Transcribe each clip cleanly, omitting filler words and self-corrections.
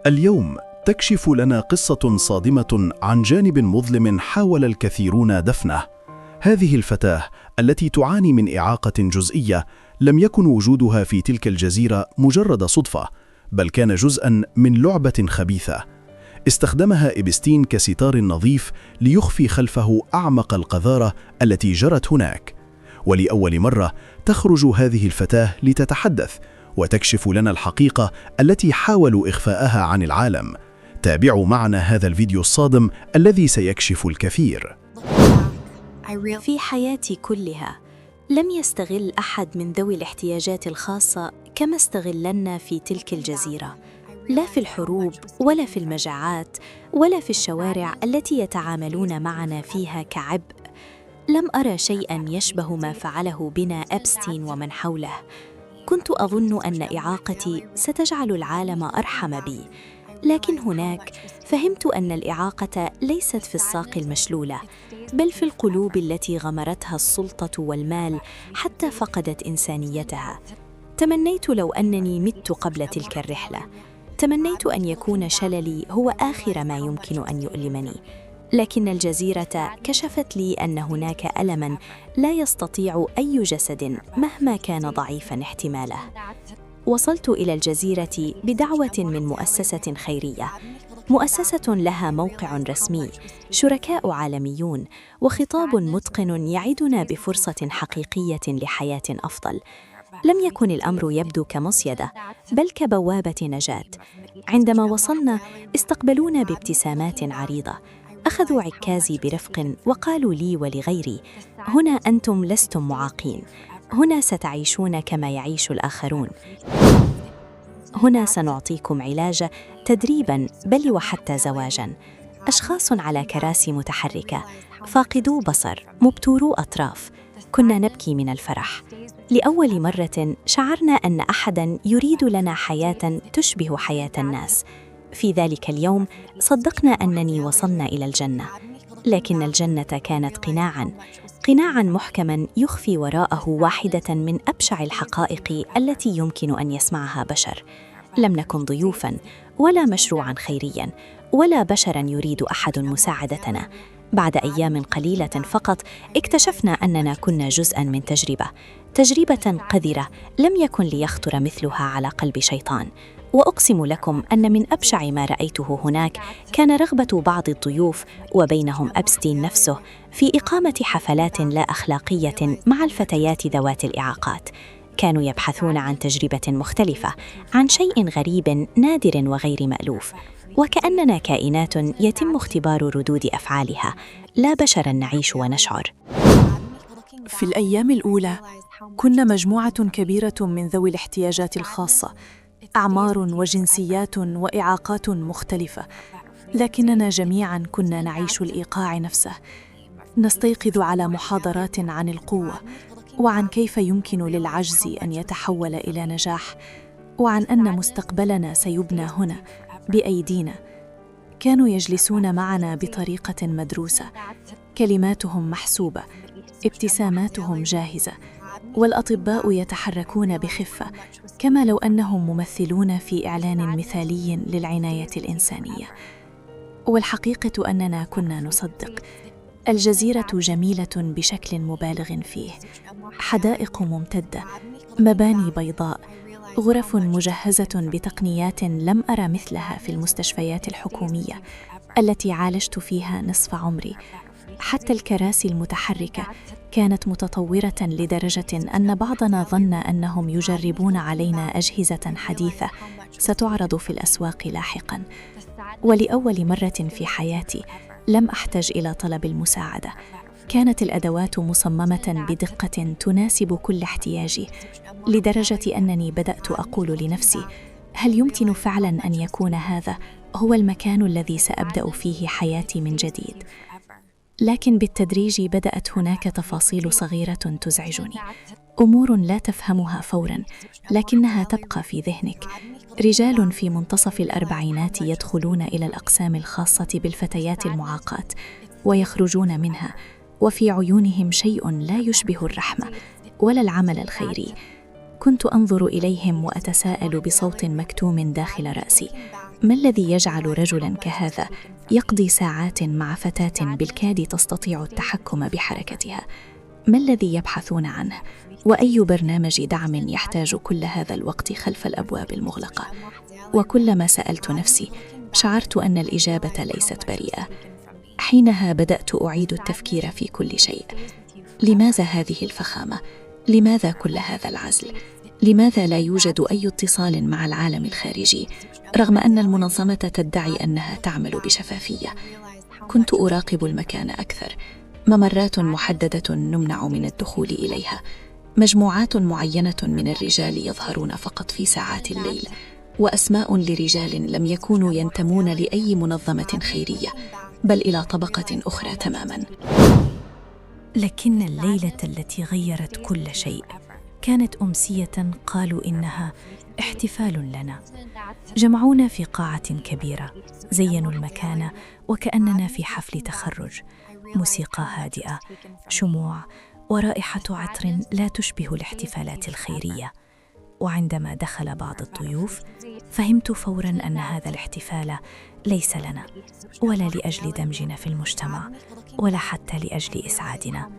اليوم تكشف لنا قصة صادمة عن جانب مظلم حاول الكثيرون دفنه. هذه الفتاة التي تعاني من إعاقة جزئية لم يكن وجودها في تلك الجزيرة مجرد صدفة، بل كان جزءاً من لعبة خبيثة استخدمها إبستين كستار نظيف ليخفي خلفه أعمق القذارة التي جرت هناك. ولأول مرة تخرج هذه الفتاة لتتحدث وتكشف لنا الحقيقة التي حاولوا إخفاءها عن العالم. تابعوا معنا هذا الفيديو الصادم الذي سيكشف الكثير. في حياتي كلها لم يستغل أحد من ذوي الاحتياجات الخاصة كما استغلنا في تلك الجزيرة، لا في الحروب ولا في المجاعات ولا في الشوارع التي يتعاملون معنا فيها كعبء. لم أرى شيئاً يشبه ما فعله بنا إبستين ومن حوله. كنت أظن أن إعاقتي ستجعل العالم أرحم بي، لكن هناك فهمت أن الإعاقة ليست في الساق المشلولة، بل في القلوب التي غمرتها السلطة والمال حتى فقدت إنسانيتها. تمنيت لو أنني مت قبل تلك الرحلة. تمنيت أن يكون شللي هو آخر ما يمكن أن يؤلمني، لكن الجزيرة كشفت لي أن هناك ألماً لا يستطيع أي جسد مهما كان ضعيفاً احتماله. وصلت إلى الجزيرة بدعوة من مؤسسة خيرية، مؤسسة لها موقع رسمي، شركاء عالميون، وخطاب متقن يعدنا بفرصة حقيقية لحياة أفضل. لم يكن الأمر يبدو كمصيدة، بل كبوابة نجاة. عندما وصلنا استقبلونا بابتسامات عريضة، أخذوا عكازي برفق وقالوا لي ولغيري: هنا أنتم لستم معاقين، هنا ستعيشون كما يعيش الآخرون. هنا سنعطيكم علاج، تدريباً، بل وحتى زواجاً. أشخاص على كراسي متحركة، فاقدو بصر، مبتورو أطراف. كنا نبكي من الفرح. لأول مرة شعرنا أن أحداً يريد لنا حياة تشبه حياة الناس. في ذلك اليوم صدقنا أنني وصلنا إلى الجنة، لكن الجنة كانت قناعاً محكماً يخفي وراءه واحدة من أبشع الحقائق التي يمكن أن يسمعها بشر. لم نكن ضيوفاً ولا مشروعاً خيرياً ولا بشراً يريد أحد مساعدتنا. بعد أيام قليلة فقط اكتشفنا أننا كنا جزءاً من تجربة قذرة لم يكن ليخطر مثلها على قلب شيطان. وأقسم لكم أن من أبشع ما رأيته هناك كان رغبة بعض الضيوف وبينهم إبستين نفسه في إقامة حفلات لا أخلاقية مع الفتيات ذوات الإعاقات. كانوا يبحثون عن تجربة مختلفة، عن شيء غريب نادر وغير مألوف، وكأننا كائنات يتم اختبار ردود أفعالها، لا بشراً نعيش ونشعر. في الأيام الأولى كنا مجموعة كبيرة من ذوي الاحتياجات الخاصة، أعمار وجنسيات وإعاقات مختلفة، لكننا جميعاً كنا نعيش الإيقاع نفسه. نستيقظ على محاضرات عن القوة، وعن كيف يمكن للعجز أن يتحول إلى نجاح، وعن أن مستقبلنا سيبنى هنا بأيدينا. كانوا يجلسون معنا بطريقة مدروسة، كلماتهم محسوبة، ابتساماتهم جاهزة، والأطباء يتحركون بخفة كما لو أنهم ممثلون في إعلان مثالي للعناية الإنسانية. والحقيقة أننا كنا نصدق. الجزيرة جميلة بشكل مبالغ فيه، حدائق ممتدة، مباني بيضاء، غرف مجهزة بتقنيات لم أرى مثلها في المستشفيات الحكومية التي عالجت فيها نصف عمري. حتى الكراسي المتحركة كانت متطورة لدرجة أن بعضنا ظن أنهم يجربون علينا أجهزة حديثة ستعرض في الأسواق لاحقاً. ولأول مرة في حياتي لم أحتج إلى طلب المساعدة. كانت الأدوات مصممة بدقة تناسب كل احتياجي، لدرجة أنني بدأت أقول لنفسي: هل يمكن فعلاً أن يكون هذا هو المكان الذي سأبدأ فيه حياتي من جديد؟ لكن بالتدريج بدأت هناك تفاصيل صغيرة تزعجني، أمور لا تفهمها فوراً لكنها تبقى في ذهنك. رجال في منتصف الأربعينات يدخلون إلى الأقسام الخاصة بالفتيات المعاقات ويخرجون منها، وفي عيونهم شيء لا يشبه الرحمة ولا العمل الخيري. كنت أنظر إليهم وأتساءل بصوت مكتوم داخل رأسي: ما الذي يجعل رجلاً كهذا يقضي ساعات مع فتاة بالكاد تستطيع التحكم بحركتها؟ ما الذي يبحثون عنه؟ وأي برنامج دعم يحتاج كل هذا الوقت خلف الأبواب المغلقة؟ وكلما سألت نفسي شعرت أن الإجابة ليست بريئة. حينها بدأت أعيد التفكير في كل شيء. لماذا هذه الفخامة؟ لماذا كل هذا العزل؟ لماذا لا يوجد أي اتصال مع العالم الخارجي رغم أن المنظمة تدعي أنها تعمل بشفافية؟ كنت أراقب المكان أكثر. ممرات محددة نمنع من الدخول إليها، مجموعات معينة من الرجال يظهرون فقط في ساعات الليل، وأسماء لرجال لم يكونوا ينتمون لأي منظمة خيرية بل إلى طبقة أخرى تماماً. لكن الليلة التي غيرت كل شيء كانت أمسية قالوا إنها احتفال لنا. جمعونا في قاعة كبيرة، زينوا المكان وكأننا في حفل تخرج. موسيقى هادئة، شموع، ورائحة عطر لا تشبه الاحتفالات الخيرية. وعندما دخل بعض الضيوف فهمت فوراً أن هذا الاحتفال ليس لنا، ولا لأجل دمجنا في المجتمع، ولا حتى لأجل إسعادنا.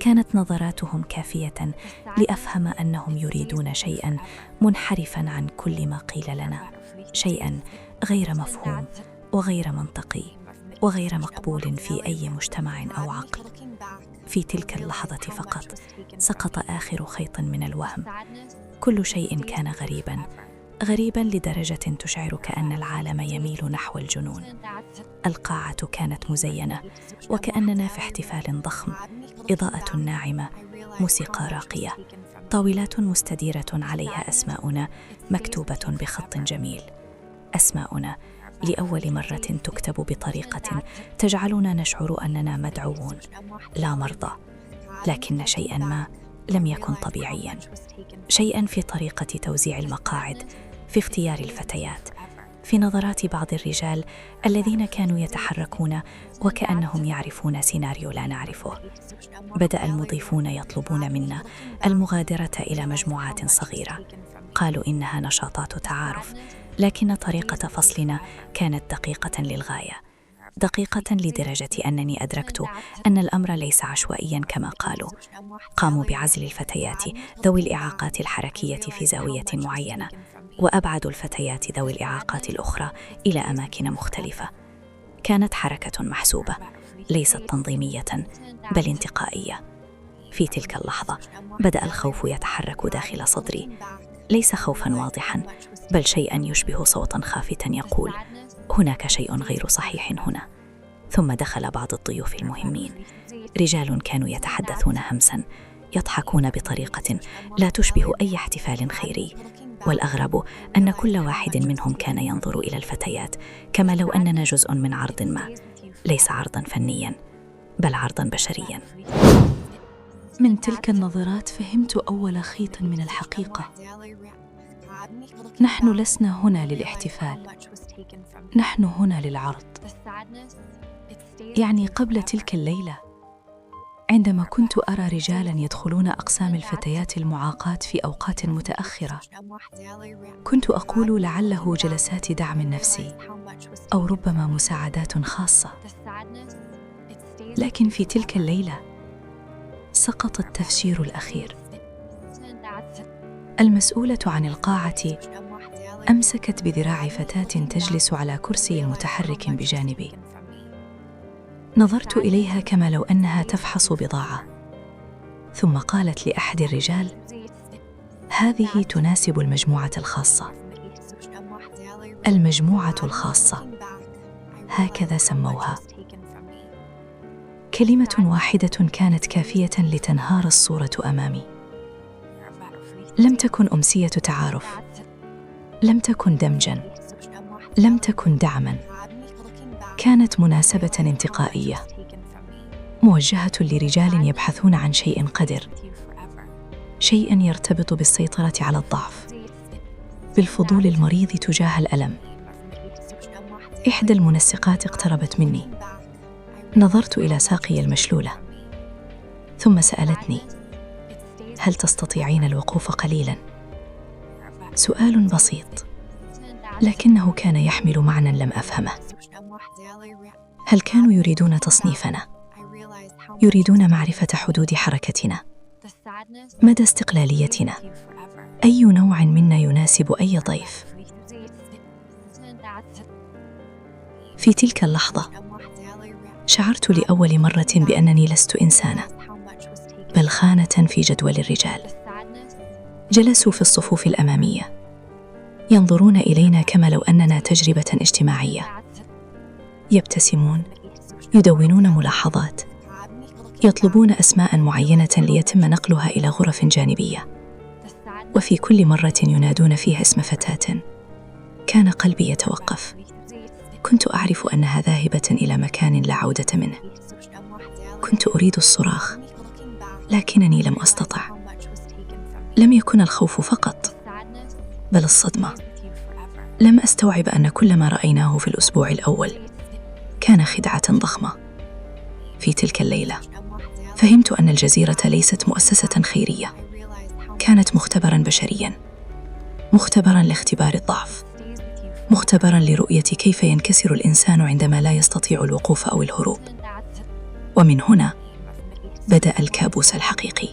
كانت نظراتهم كافية لأفهم أنهم يريدون شيئاً منحرفاً عن كل ما قيل لنا، شيئاً غير مفهوم وغير منطقي وغير مقبول في أي مجتمع أو عقل. في تلك اللحظة فقط سقط آخر خيط من الوهم. كل شيء كان غريباً لدرجة تشعرك أن العالم يميل نحو الجنون. القاعة كانت مزينة وكأننا في احتفال ضخم، إضاءة ناعمة، موسيقى راقية، طاولات مستديرة عليها أسماؤنا مكتوبة بخط جميل. أسماؤنا لأول مرة تكتب بطريقة تجعلنا نشعر أننا مدعوون لا مرضى. لكن شيئاً ما لم يكن طبيعياً، شيئاً في طريقة توزيع المقاعد، في اختيار الفتيات، في نظرات بعض الرجال الذين كانوا يتحركون وكأنهم يعرفون سيناريو لا نعرفه. بدأ المضيفون يطلبون منا المغادرة إلى مجموعات صغيرة. قالوا إنها نشاطات تعارف، لكن طريقة فصلنا كانت دقيقة للغاية، دقيقة لدرجة أنني أدركت أن الأمر ليس عشوائياً كما قالوا. قاموا بعزل الفتيات ذوي الإعاقات الحركية في زاوية معينة، وأبعدوا الفتيات ذوي الإعاقات الأخرى إلى أماكن مختلفة. كانت حركة محسوبة، ليست تنظيمية بل انتقائية. في تلك اللحظة بدأ الخوف يتحرك داخل صدري، ليس خوفاً واضحاً بل شيئاً يشبه صوتاً خافتاً يقول: هناك شيء غير صحيح هنا. ثم دخل بعض الضيوف المهمين، رجال كانوا يتحدثون همساً، يضحكون بطريقة لا تشبه أي احتفال خيري. والأغرب أن كل واحد منهم كان ينظر إلى الفتيات كما لو أننا جزء من عرض ما، ليس عرضاً فنياً بل عرضاً بشرياً. من تلك النظرات فهمت أول خيط من الحقيقة. نحن لسنا هنا للاحتفال، نحن هنا للعرض. يعني قبل تلك الليلة، عندما كنت أرى رجالاً يدخلون أقسام الفتيات المعاقات في أوقات متأخرة، كنت أقول لعله جلسات دعم نفسي أو ربما مساعدات خاصة. لكن في تلك الليلة سقط التفسير الأخير. المسؤولة عن القاعة أمسكت بذراع فتاة تجلس على كرسي متحرك بجانبي. نظرت إليها كما لو أنها تفحص بضاعة، ثم قالت لأحد الرجال: هذه تناسب المجموعة الخاصة. المجموعة الخاصة، هكذا سموها. كلمة واحدة كانت كافية لتنهار الصورة أمامي. لم تكن أمسية تعارف، لم تكن دمجاً، لم تكن دعماً. كانت مناسبة انتقائية موجهة لرجال يبحثون عن شيء قدر، شيء يرتبط بالسيطرة على الضعف، بالفضول المريض تجاه الألم. إحدى المنسقات اقتربت مني، نظرت إلى ساقي المشلولة، ثم سألتني: هل تستطيعين الوقوف قليلاً؟ سؤال بسيط، لكنه كان يحمل معنى لم أفهمه. هل كانوا يريدون تصنيفنا؟ يريدون معرفة حدود حركتنا، مدى استقلاليتنا، أي نوع منا يناسب أي ضيف؟ في تلك اللحظة شعرت لأول مرة بأنني لست إنسانة، بل خانة في جدول الرجال. جلسوا في الصفوف الأمامية ينظرون إلينا كما لو أننا تجربة اجتماعية، يبتسمون، يدونون ملاحظات، يطلبون أسماء معينة ليتم نقلها إلى غرف جانبية، وفي كل مرة ينادون فيها اسم فتاة كان قلبي يتوقف. كنت أعرف أنها ذاهبة إلى مكان لا عودة منه. كنت أريد الصراخ لكنني لم أستطع. لم يكن الخوف فقط بل الصدمة. لم أستوعب أن كل ما رأيناه في الأسبوع الأول كان خدعة ضخمة. في تلك الليلة فهمت أن الجزيرة ليست مؤسسة خيرية، كانت مختبراً بشرياً، مختبراً لاختبار الضعف، مختبراً لرؤية كيف ينكسر الإنسان عندما لا يستطيع الوقوف أو الهروب. ومن هنا بدأ الكابوس الحقيقي.